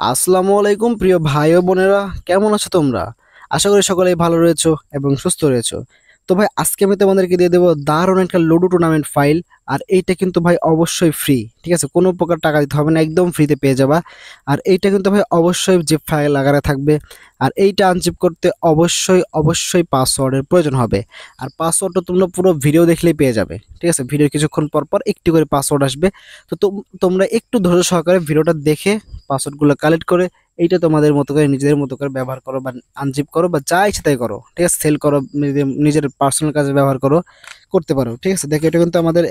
আসসালামু আলাইকুম প্রিয় ভাই ও বোনেরা, কেমন আছো তোমরা? আশা করি সকলেই ভালো রয়েছো এবং সুস্থ রয়েছো। তো ভাই আজকে আমি তোমাদেরকে দিয়ে দেবো দারুণ একটা লুডো টুর্নামেন্ট ফাইল। আর এইটা কিন্তু ভাই অবশ্যই ফ্রি, ঠিক আছে? কোনো প্রকার টাকা দিতে হবে না, একদম ফ্রিতে পেয়ে যাবা। আর এইটা কিন্তু ভাই অবশ্যই জিপ ফাইল লাগানো থাকবে। আর এইটা আনজিপ করতে অবশ্যই অবশ্যই পাসওয়ার্ডের প্রয়োজন হবে। আর পাসওয়ার্ডটা তোমরা পুরো ভিডিও দেখলেই পেয়ে যাবে, ঠিক আছে? ভিডিও কিছুক্ষণ পর পর একটু করে পাসওয়ার্ড আসবে। তো তোমরা একটু ধৈর্য সহকারে ভিডিওটা দেখে পাসওয়ার্ডগুলো কালেক্ট করে এইটা তোমাদের মতো করে নিজেদের মতো করে ব্যবহার করো, বা আনজিপ করো, বা যা ইচ্ছে তাই করো, ঠিক আছে? সেল করো, নিজের পার্সোনাল কাজে ব্যবহার করো, করতে পারো, ঠিক আছে? দেখো, এটা কিন্তু আমাদের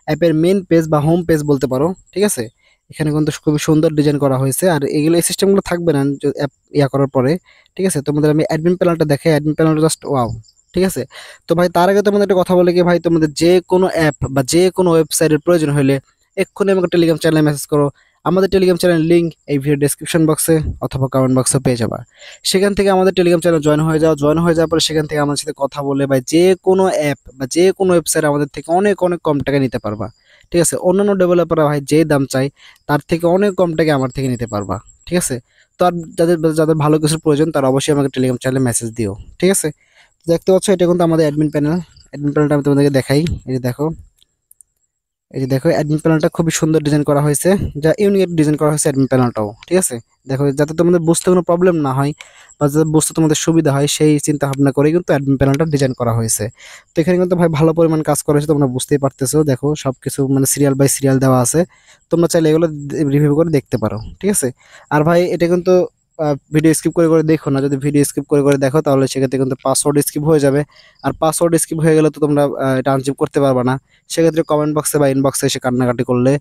অ্যাপের মেন পেজ বা হোম পেজ বলতে পারো, ঠিক আছে? এখানে কিন্তু খুবই সুন্দর ডিজাইন করা হয়েছে। আর এগুলো এই সিস্টেমগুলো থাকবে না অ্যাপ ইয়া করার পরে, ঠিক আছে? তোমাদের আমি অ্যাডমিন প্যানেলটা দেখে, অ্যাডমিন প্যানেলটা জাস্ট ওয়াও, ঠিক আছে? তো ভাই তার আগে তোমাদের একটা কথা বলে কি, ভাই তোমাদের যে কোনো অ্যাপ বা যে কোনো ওয়েবসাইটের প্রয়োজন হলে এক্ষুনি আমাকে টেলিগ্রাম চ্যানেলে মেসেজ করো। আমাদের টেলিগ্রাম চ্যানেল লিঙ্ক এই ভিডিও ডেসক্রিপশন বক্সে অথবা কমেন্ট বক্সে পেয়ে যাবা। সেখান থেকে আমাদের টেলিগ্রাম চ্যানেল জয়েন হয়ে যাওয়ার পরে সেখান থেকে আমাদের সাথে কথা বলে বা যে কোনো অ্যাপ বা যে কোনো ওয়েবসাইট আমাদের থেকে অনেক অনেক কম টাকায় নিতে পারবা, ঠিক আছে? অন্যান্য ডেভেলপাররা ভাই যে দাম চাই তার থেকে অনেক কম টাকায় আমার থেকে নিতে পারবা, ঠিক আছে? তো আর যাদের যাদের ভালো কিছুর প্রয়োজন তারা অবশ্যই আমাকে টেলিগ্রাম চ্যানেলে মেসেজ দিও, ঠিক আছে? দেখতে পাচ্ছ এটা কিন্তু আমাদের অ্যাডমিন প্যানেল। অ্যাডমিন প্যানেলটা আমি তোমাদেরকে দেখাই। এই যে দেখো, এই যে দেখো অ্যাডমিন প্যানেলটা খুবই সুন্দর ডিজাইন করা হয়েছে, যা ইউনিক ডিজাইন করা হয়েছে অ্যাডমিন প্যানেলটাও, ঠিক আছে? দেখো, যাতে তোমাদের বুঝতে কোনো প্রবলেম না হয় বা যাতে বুঝতে তোমাদের সুবিধা হয় সেই চিন্তা ভাবনা করে কিন্তু অ্যাডমিন প্যানেলটা ডিজাইন করা হয়েছে। তো এখানে কিন্তু ভাই ভালো পরিমাণ কাজ করা হয়েছে, তোমরা বুঝতেই পারতেছো। দেখো সবকিছু মানে সিরিয়াল বাই সিরিয়াল দেওয়া আছে, তোমরা চাইলে এগুলো রিভিউ করে দেখতে পারো, ঠিক আছে? আর ভাই এটা কিন্তু ভিডিও স্কিপ করে করে দেখো না। যদি ভিডিও স্কিপ করে করে দেখো তাহলে সেক্ষেত্রে কিন্তু পাসওয়ার্ড স্কিপ হয়ে যাবে। আর পাসওয়ার্ড স্কিপ হয়ে গেলে তো তোমরা এটা আনজিপ করতে পারবে না। সেক্ষেত্রে কমেন্ট বক্সে বা ইনবক্সে এসে কান্নাকাটি করলে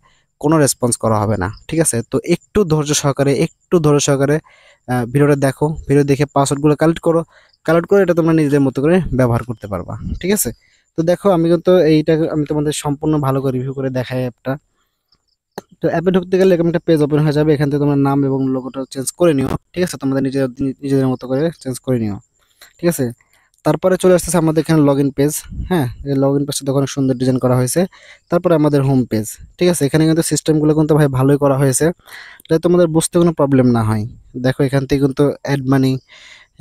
কোনো রেসপন্স করা হবে না, ঠিক আছে? তো একটু ধৈর্য সহকারে ভিডিওটা দেখো, ভিডিও দেখে পাসওয়ার্ডগুলো কালেক্ট করে এটা তোমরা নিজেদের মতো করে ব্যবহার করতে পারবা, ঠিক আছে? তো দেখো আমি কিন্তু এইটা আমি তোমাদের সম্পূর্ণ ভালো করে রিভিউ করে দেখাই অ্যাপটা। তো অ্যাপে ঢুকতে গেলে এরকম একটা পেজ ওপেন হয়ে যাবে। এখান থেকে তোমার নাম এবং লোগোটা চেঞ্জ করে নিও, ঠিক আছে? তোমাদের নিজেদের মতো করে চেঞ্জ করে নিও, ঠিক আছে? তারপরে চলে আসতেছে আমাদের এখানে লগ ইন পেজ। হ্যাঁ, এই লগ ইন পেজটা দেখো অনেক সুন্দর ডিজাইন করা হয়েছে। তারপরে আমাদের হোম পেজ, ঠিক আছে? এখানে কিন্তু সিস্টেমগুলো কিন্তু ভাই ভালোই করা হয়েছে, যাতে তোমাদের বুঝতে কোনো প্রবলেম না হয়। দেখো এখান থেকে কিন্তু অ্যাড মানি,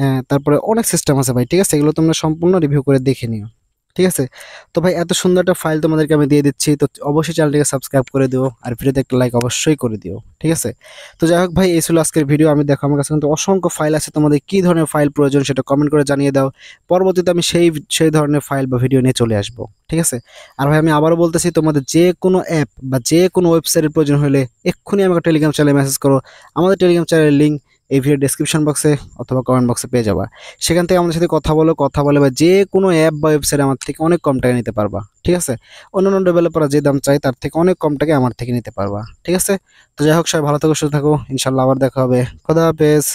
হ্যাঁ, তারপরে অনেক সিস্টেম আছে ভাই, ঠিক আছে? এগুলো তোমরা সম্পূর্ণ রিভিউ করে দেখে নিও, ঠিক আছে? তো ভাই এত সুন্দর একটা ফাইল তোমাদেরকে আমি দিয়ে দিচ্ছি, তো অবশ্যই চ্যানেলটিকে সাবস্ক্রাইব করে দিও আর ভিডিওতে একটা লাইক অবশ্যই করে দিও, ঠিক আছে? তো যাই হোক ভাই, এই ছিল আজকের ভিডিও। আমি দেখো আমার কাছে কিন্তু অসংখ্য ফাইল আছে, তোমাদের কি ধরনের ফাইল প্রয়োজন সেটা কমেন্ট করে জানিয়ে দাও। পরবর্তীতে আমি সেই ধরনের ফাইল বা ভিডিও নিয়ে চলে আসবো, ঠিক আছে? আর ভাই আমি আবারও বলতেছি, তোমাদের যে কোনো অ্যাপ বা যে কোনো ওয়েবসাইটের প্রয়োজন হলে এক্ষুনি আমাকে টেলিগ্রাম চ্যানেলে মেসেজ করো। আমাদের টেলিগ্রাম চ্যানেলের লিঙ্ক এই ভিডিও ডেসক্রিপশন বক্সে অথবা কমেন্ট বক্সে পেয়ে যাবা। সেখান থেকে আমাদের সাথে কথা বলে বা যে কোনো অ্যাপ বা ওয়েবসাইট আমার থেকে অনেক কম টাকায় নিতে পারবা, ঠিক আছে? অন্যান্য ডেভেলপাররা যে দাম চায় তার থেকে অনেক কম টাকায় আমার থেকে নিতে পারবা, ঠিক আছে? তো যাই হোক, সবাই ভালো থাকো, সুস্থ থাকো, ইনশাল্লাহ আবার দেখা হবে। খোদা হাফেজ।